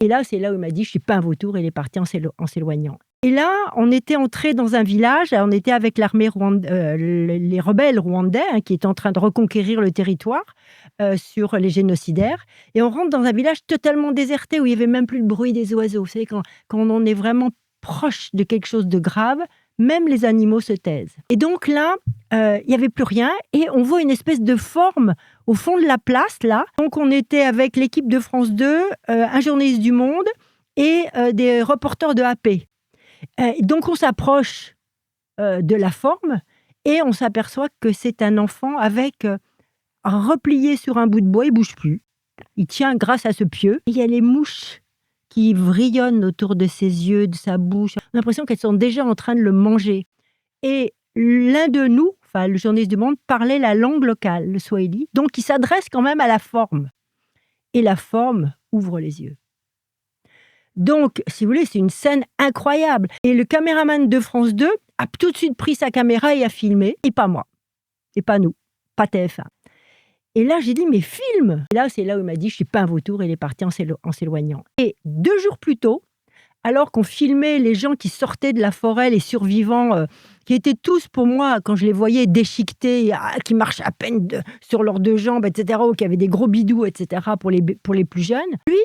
Et là, c'est là où il m'a dit: «Je suis pas un vautour», et il est parti en s'éloignant. Et là, on était entrés dans un village, on était avec l'armée les rebelles rwandais, hein, qui étaient en train de reconquérir le territoire, sur les génocidaires, et on rentre dans un village totalement déserté où il y avait même plus le bruit des oiseaux. Vous savez, quand on est vraiment proche de quelque chose de grave, même les animaux se taisent. Et donc là, il y avait plus rien, et on voit une espèce de forme au fond de la place, là. Donc on était avec l'équipe de France 2, un journaliste du Monde et des reporters de AP. Donc on s'approche, de la forme, et on s'aperçoit que c'est un enfant avec, replié sur un bout de bois, il bouge plus. Il tient grâce à ce pieu. Il y a les mouches qui vrillonnent autour de ses yeux, de sa bouche. On a l'impression qu'elles sont déjà en train de le manger. Et l'un de nous, enfin le journaliste du Monde, parlait la langue locale, le swahili, donc il s'adresse quand même à la forme. Et la forme ouvre les yeux. Donc, si vous voulez, c'est une scène incroyable. Et le caméraman de France 2 a tout de suite pris sa caméra et a filmé, et pas moi, et pas nous, pas TF1. Et là, j'ai dit: «Mais filme!» Et là, c'est là où il m'a dit: «Je suis pas un vautour», et il est parti en s'éloignant. Et 2 jours plus tôt, alors qu'on filmait les gens qui sortaient de la forêt, les survivants, qui étaient tous, pour moi, quand je les voyais déchiquetés, qui marchaient à peine sur leurs 2 jambes, et cetera, ou qui avaient des gros bidous, et cetera, pour les plus jeunes. Lui,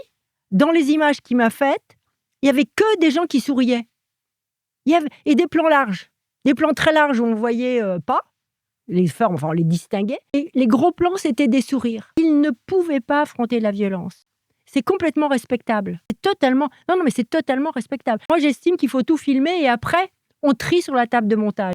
dans les images qu'il m'a faites, il y avait que des gens qui souriaient. Et des plans larges, des plans très larges où on voyait pas les formes, enfin on les distinguait, et les gros plans, c'était des sourires. Il ne pouvait pas affronter la violence. C'est complètement respectable. C'est totalement, non, mais c'est totalement respectable. Moi, j'estime qu'il faut tout filmer, et après, on trie sur la table de montage.